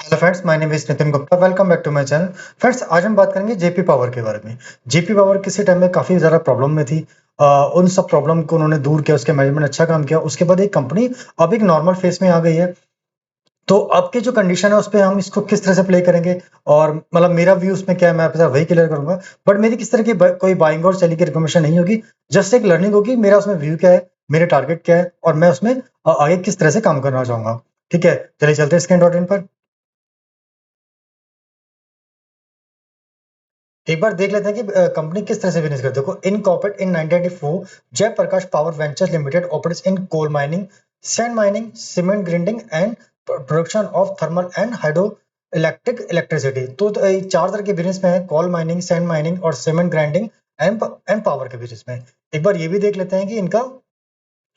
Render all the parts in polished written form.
Hello friends, my name is Nitin Gupta. Welcome back to my channel. Friends, आज हम बात करेंगे जेपी पावर के बारे में। जेपी पावर किसी टाइम में काफ़ी ज़्यादा प्रॉब्लम में थी। उन सब प्रॉब्लम को उन्होंने दूर किया, उसके मैनेजमेंट अच्छा काम किया। उसके बाद एक कंपनी अब एक नॉर्मल फेस में आ गई है। तो अब की जो कंडीशन है, उस पे हम इसको किस तरह से प्ले करेंगे और मतलब मेरा व्यू उसमें क्या है, मैं आपके साथ वही क्लियर करूँगा। बट मेरी किस तरह की कोई बाइंग और सेलिंग की रिकमेंडेशन नहीं होगी। जस्ट एक लर्निंग होगी, मेरा उसमें व्यू क्या है, मेरे टारगेट क्या है और मैं उसमें आगे किस तरह से काम करना चाहूँगा। ठीक है, चलिए चलते हैं स्क्रीन डॉट इन पर। एक बार देख लेते हैं कि कंपनी किस तरह से बिजनेस करती है। देखो, incorporated in 1994 Jaiprakash power ventures limited operates in coal mining, sand mining, cement grinding and production of thermal and hydro electric electricity. तो ये चार तरह के बिजनेस में है: कोल माइनिंग, सैंड माइनिंग और सीमेंट ग्राइंडिंग एंड पावर के बिजनेस में। एक बार ये भी देख लेते हैं कि इनका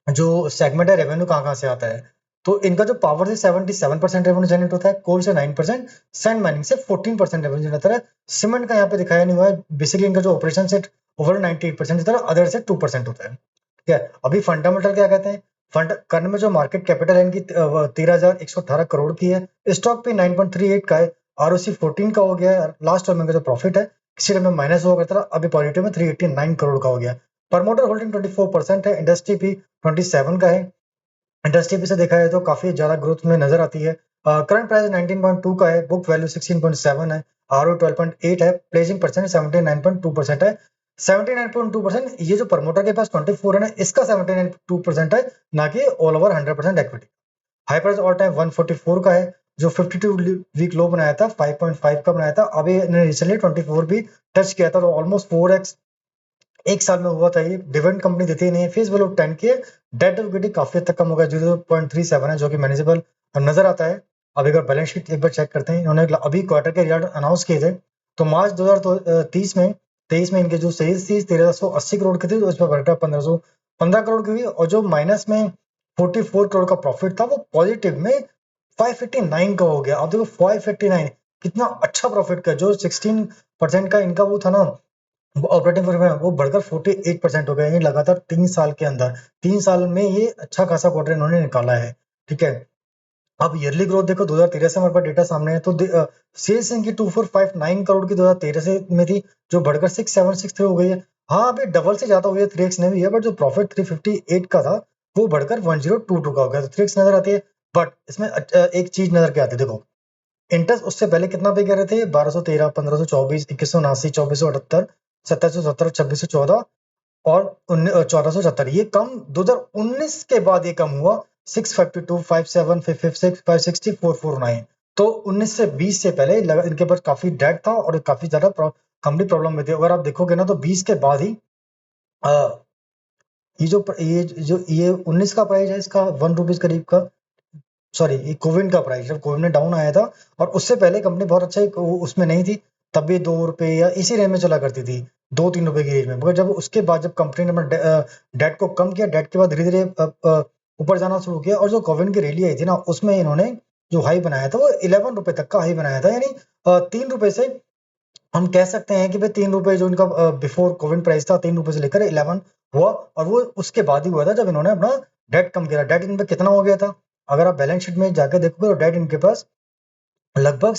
जो सेगमेंट है, रेवेन्यू कहाँ कहाँ से आता है। तो इनका जो पावर से 77% रेवेन्यू जनरेट होता है, कोल से 9%, सैंड माइनिंग से 14% रेवेन्यू जनरेट होता है। सीमेंट का यहाँ पे दिखाया नहीं हुआ है। बेसिकली इनका जो ऑपरेशन से ओवरऑल 98% होता है, अदर से 2% होता है। ठीक है, अभी फंडामेंटल क्या कहते हैं। फंड करने में जो मार्केट कैपिटल है इनकी 13,118 करोड़ की है। स्टॉक पे 9.38 का है। ROC 14 का हो गया है। लास्ट टाइम का जो प्रॉफिट है, किसी टाइम में माइनस हुआ करता था, अभी पॉजिटिव में 389 करोड़ का हो गया। प्रमोटर होल्डिंग 24% है। इंडस्ट्री भी 27 का है। इंडस्ट्री भी से देखा जाए तो काफी ज्यादा ग्रोथ में नजर आती है। करंट प्राइस 19.2 का है। बुक वैल्यू 16.7 है। RO 12.8 है। प्लेजिंग परसेंट 79.2% है। 79.2%। ये जो प्रमोटर के पास 24 है ना, इसका 79.2% है, ना कि all over 100% equity. High price all time 144 का है, जो 52 वीक लो बनाया था, 5.5 का बनाया था। अभी इन्होंने रिसेंटली 24 भी टच किया था, तो ऑलमोस्ट 4x एक साल में हुआ था। ये डिविडेंड कंपनी देती ही नहीं है। फेस वैल्यू 10 की है। डेट इक्विटी काफी हद तक कम हो गया, 0.37 है, जो कि मैनेजेबल नजर आता है। अभी अगर बैलेंस शीट एक बार चेक करते हैं, इन्होंने अभी क्वार्टर के रिजल्ट अनाउंस किए थे। तो मार्च 2030 में 23 में इनके जो सेल्स थी 1380 करोड़ की थी, तो उस पर बढ़कर 1515 करोड़ की हुई। और जो माइनस में 44 करोड़ का प्रॉफिट था, वो पॉजिटिव में 589 का हो गया। अब देखो, 589 कितना अच्छा प्रॉफिट का, जो 16% का इनका वो था ना, ऑपरेटिंग प्रॉफिट, वो बढ़कर 48% हो गया। ये लगातार 3 साल के अंदर, 3 साल में ये अच्छा खासा क्वार्टर इन्होंने निकाला है। ठीक है, अब ईयरली ग्रोथ देखो, 2013 से हमारे पास डेटा सामने है। तो सेल्स इनकी 2459 करोड़ की 2013 से में थी, जो बढ़कर 6763 हो गई है। हाँ, अभी डबल से ज्यादा हुई है, 3x नहीं हुई है। बट जो प्रॉफिट 358 का था, वो बढ़कर 1022 का हो गया, तो 3x नजर आती है। बट इसमें एक चीज नजर के आती है, देखो, इंटरेस्ट उससे पहले कितना पे कर रहे थे, 1213, 1524, 2179, 2478, 2770, 2614 और 1470। ये कम 2019 के बाद ये कम हुआ। 652, 57, 556, 560, 449। तो 19 से 20 से पहले इनके पास काफी डेट था और काफी ज्यादा कंपनी प्रॉब्लम में थी। अगर आप देखोगे ना, तो 20 के बाद ही अ, ये 19 का प्राइस है इसका 1 रुपीज करीब का। सॉरी, ये कोविड का प्राइस, जब कोविड में डाउन आया था, और उससे पहले कंपनी बहुत अच्छा उसमें नहीं थी। तब भी 2 रुपए या इसी रेंज में चला करती थी, 2-3 रुपए की रेंज में। मगर जब उसके बाद जब कंपनी ने अपना डेट को कम किया, डेट के बाद धीरे धीरे ऊपर जाना शुरू किया। और जो कोविड की रैली आई थी ना, उसमें इन्होंने जो हाई बनाया था, वो 11 रुपए तक का हाई बनाया था। यानी 3 रुपए से हम कह सकते हैं कि भाई 3 रुपए जो इनका बिफोर कोविड प्राइस था, 3 रुपए से लेकर 11 हुआ। और वो उसके बाद ही हुआ था, जब इन्होंने अपना डेट कम किया। डेट इन पे कितना हो गया था, अगर आप बैलेंस शीट में जाकर देखोगे, तो डेट इनके पास लगभग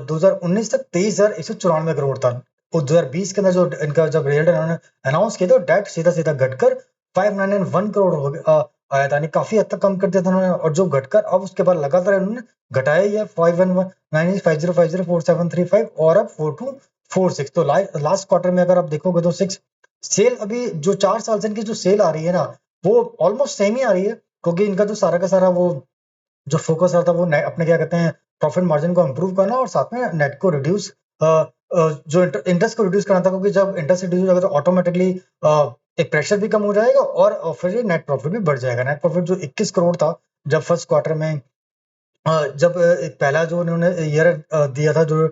2019 तक 23,194 करोड़ था। और 2020 के अंदर जो इनका जब रिजल्ट इन्होंने अनाउंस किया, तो डेट सीधा सीधा घटकर 591 करोड़ हो गया, आया था। यानी काफी हद तक कम कर दिया था उन्होंने। और जो घटकर अब उसके बाद लगातार इन्होंने घटाया ही है, 511950504735 और अब 4246। तो लास्ट क्वार्टर में अगर आप देखोगे, तो 6 सेल, अभी जो 4 साल से इनकी जो सेल आ रही है ना, वो ऑलमोस्ट सेम ही आ रही है। क्योंकि इनका जो सारा का सारा वो जो फोकस रहता है, वो अपने क्या कहते हैं, प्रॉफिट मार्जिन को इंप्रूव करना, और साथ में नेट को रिड्यूस, जो इंटरेस्ट को रिड्यूस करना था। क्योंकि जब इंटरेस्ट रिड्यूस होगा, तो ऑटोमेटिकली एक प्रेशर भी कम हो जाएगा, और फिर ये नेट प्रॉफिट भी बढ़ जाएगा। नेट प्रॉफिट जो 21 करोड़ था, जब फर्स्ट क्वार्टर में जब पहला जो उन्होंने ईयर दिया था, जो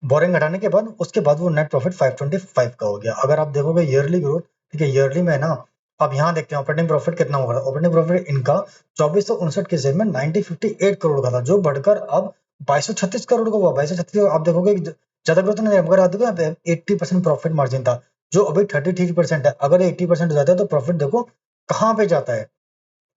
बोरिंग हटाने के बाद, उसके बाद वो नेट प्रॉफिट 525 का हो गया। अगर आप देखोगे ईयरली ग्रोथ, ठीक है, ईयरली में ना, अब यहाँ देखते हैं ऑपरेटिंग प्रॉफिट कितना होगा। ऑपरेटिंग प्रॉफिट इनका 2459 के सेल में 1958 करोड़ का था, जो बढ़कर अब 2236 करोड़ का हुआ। 2236, आप देखोगे कि ज्यादा ग्रोथ नहीं है, मगर आप देखो 80% प्रॉफिट मार्जिन था, जो अभी 33% है। अगर 80% हो जाता है, तो प्रॉफिट देखो कहाँ पे जाता है।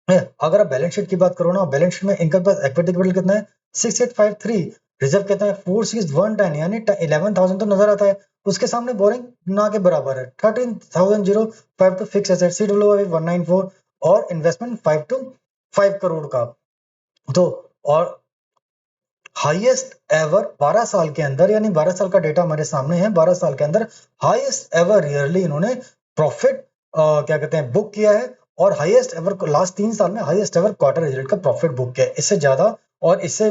अगर आप बैलेंस शीट की बात करो ना, बैलेंस शीट में इनका पास इक्विटी कैपिटल कितना है, 6853, रिजर्व कहते हैं 46110, यानी 11,000 तो नजर आता है, उसके सामने बोरिंग ना के बराबर है 13,005 टू फिक्स एसेट, CWIP 194 और इन्वेस्टमेंट 5 करोड़ का। तो और हाईएस्ट एवर 12 साल के अंदर, यानी 12 साल का डेटा हमारे सामने है, 12 साल के अंदर हाईएस्ट एवर ईयरली इन्होंने प्रॉफिट क्या कहते हैं बुक किया है, और हाईएस्ट एवर लास्ट 3 साल में हाईएस्ट एवर क्वार्टर रिजल्ट का प्रॉफिट बुक किया है। इससे ज्यादा और इससे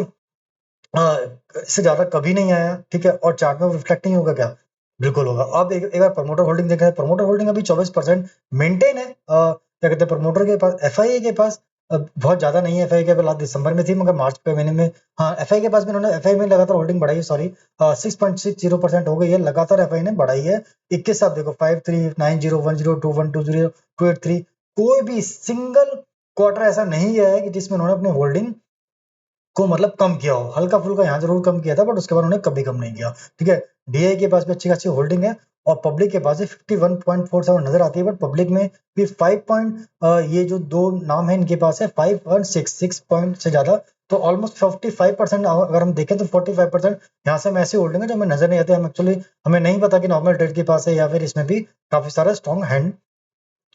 ज्यादा कभी नहीं आया, ठीक है। और चार्ट में रिफ्लेक्ट नहीं होगा क्या? बिल्कुल होगा। अब एक बार प्रमोटर होल्डिंग देखें, प्रमोटर होल्डिंग अभी 24% मेंटेन है। क्या कहते हैं प्रमोटर के पास, एफआईए के पास बहुत ज्यादा नहीं है। एफआई के पास दिसंबर में थी, मगर मार्च के महीने में, हाँ एफआई के पास भी इन्होंने एफआई में लगातार होल्डिंग बढ़ाई है, सॉरी 6.60% हो गई है, लगातार एफआई ने बढ़ाई है। 21 आप देखो 539010212028 कोई भी सिंगल क्वार्टर ऐसा नहीं है कि जिसमें उन्होंने अपनी होल्डिंग को मतलब कम किया हो। हल्का फुल्का यहाँ जरूर कम किया था, बट उसके बाद उन्होंने कभी कम नहीं किया, ठीक है। डीआई के पास भी अच्छी खासी होल्डिंग है, और पब्लिक के पास भी 51.47 नजर आती है, बट पब्लिक में भी 5 पॉइंट, ये जो दो नाम है इनके पास है 5.66 पॉइंट से ज्यादा, तो ऑलमोस्ट 55%। अगर हम देखें तो 45% यहाँ से हम ऐसी होल्डिंग है जो हमें नजर नहीं आते, हम एक्चुअली हमें नहीं पता कि नॉर्मल ट्रेड के पास है या फिर इसमें भी काफी सारा स्ट्रॉन्ग हैंड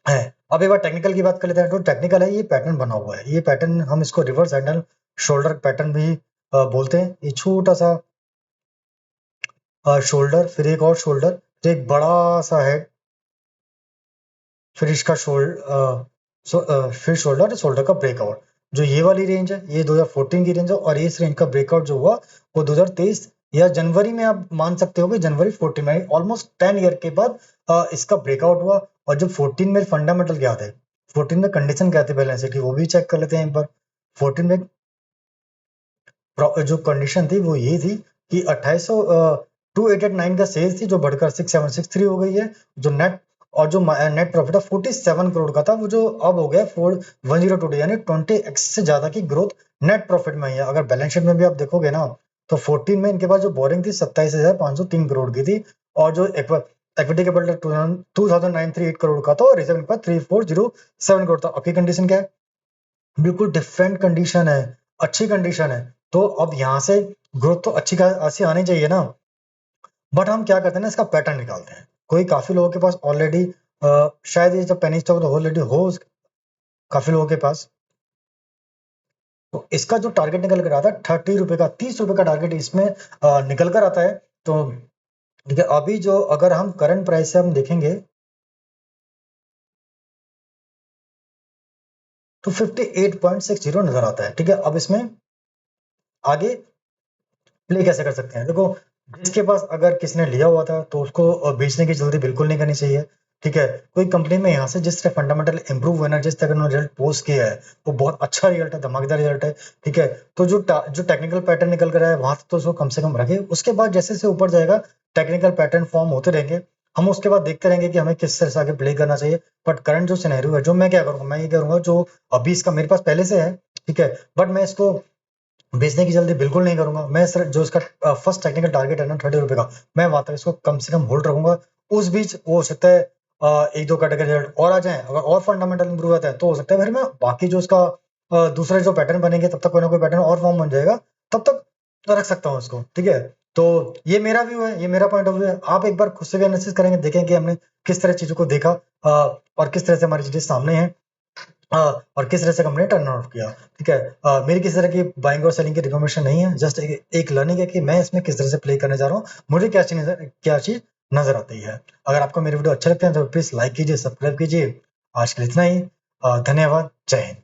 है। अब एक बार टेक्निकल की बात कर लेते हैं, तो टेक्निकल है, ये पैटर्न बना हुआ है, ये पैटर्न हम इसको रिवर्स हैंडल शोल्डर पैटर्न भी बोलते हैं। ये छोटा सा शोल्डर, फिर एक और शोल्डर, फिर एक बड़ा सा हेड, फिर इसका फिर शोल्डर, शोल्डर का ब्रेकआउट। जो ये वाली रेंज है ये 2014 की रेंज है, और इस रेंज का ब्रेकआउट जो हुआ वो 2023 या जनवरी में, आप मान सकते हो कि जनवरी 14 में, ऑलमोस्ट 10 ईयर के बाद इसका ब्रेकआउट हुआ। और जब 14 में फंडामेंटल क्या थे, 14 में कंडीशन क्या थी बैलेंस शीट की, वो भी चेक कर लेते हैं एक बार। 14 में जो कंडीशन थी वो ये थी कि 2889 का सेल्स थी, जो बढ़कर 6763 हो गई है। जो नेट और जो नेट प्रॉफिट है 47 करोड़ का था, वो जो अब हो गया 4102, यानी 20x से ज्यादा की ग्रोथ नेट प्रॉफिट में है। अगर बैलेंस शीट में भी आप देखोगे ना, तो 14 में इनके पास जो बोरिंग थी 27,503 करोड़ की थी, और जो इक्विटी कैपिटल 2938 करोड़ का था, और रिजर्व इनके पास 3407 करोड़ था। आपकी कंडीशन क्या है? बिल्कुल डिफरेंट कंडीशन है, अच्छी कंडीशन है। तो अब यहाँ से ग्रोथ तो अच्छी खासी आनी चाहिए ना, बट हम क्या करते हैं ना, इसका पैटर्न निकालते हैं। कोई काफी लोगों के पास ऑलरेडी, शायद ये जब पेनी स्टॉक ऑलरेडी हो काफी लोगों के पास, तो इसका जो टारगेट निकल कर आता है 30 रुपए का, 30 रुपए का टारगेट इसमें निकल कर आता है। तो ठीक है, अभी जो अगर हम करंट प्राइस से हम देखेंगे तो 58.60 नजर आता है, ठीक है। अब इसमें आगे प्ले कैसे कर सकते हैं? देखो, जिसके पास अगर किसने लिया हुआ था तो उसको बेचने की जल्दी बिल्कुल नहीं करनी चाहिए, ठीक है। कोई कंपनी में यहाँ से जिस तरह फंडामेंटल इंप्रूव हुआ ना, जिस तरह उन्होंने रिजल्ट पोस्ट किया है, वो बहुत अच्छा रिजल्ट है, धमाकेदार रिजल्ट है, ठीक है। तो जो टेक्निकल पैटर्न निकल कर आया वहां तो उसको कम से कम रखे। उसके बाद जैसे जैसे ऊपर जाएगा टेक्निकल पैटर्न फॉर्म होते रहेंगे, हम उसके बाद देखते रहेंगे कि हमें किस तरह से आगे प्ले करना चाहिए। बट करंट जो सिनेरियो है, जो मैं क्या करूंगा, मैं ये करूंगा, जो अभी इसका मेरे पास पहले से है, ठीक है, बट मैं इसको बेचने की जल्दी बिल्कुल नहीं करूंगा। मैं सर जो इसका फर्स्ट टेक्निकल टारगेट है ना 30 रुपए का, मैं वहां तक इसको कम से कम होल्ड रखूंगा। उस बीच वो हो सकता है एक दो कैटेगरी रिजल्ट और आ जाए, अगर और फंडामेंटल इंप्रूव आता है तो हो सकता है फिर मैं बाकी जो उसका दूसरे जो पैटर्न बनेंगे, तब तक कोई ना कोई पैटर्न और फॉर्म बन जाएगा, तब तक रख सकता हूँ उसको, ठीक है। तो ये मेरा व्यू है, ये मेरा पॉइंट ऑफ व्यू है। आप एक बार खुद से भी एनालिसिस करेंगे, देखें कि हमने किस तरह चीजों को देखा, और किस तरह से हमारी चीजें सामने है, और किस तरह से कंपनी टर्न आउट किया, ठीक है। मेरी किसी तरह की बाइंग और सेलिंग की रिकमेंडेशन नहीं है, जस्ट एक लर्निंग है कि मैं इसमें किस तरह से प्ले करने जा रहा हूँ, मुझे क्या चीज नजर आती है। अगर आपको मेरे वीडियो अच्छे लगते हैं तो प्लीज लाइक कीजिए, सब्सक्राइब कीजिए। आज के लिए इतना ही, धन्यवाद, जय हिंद।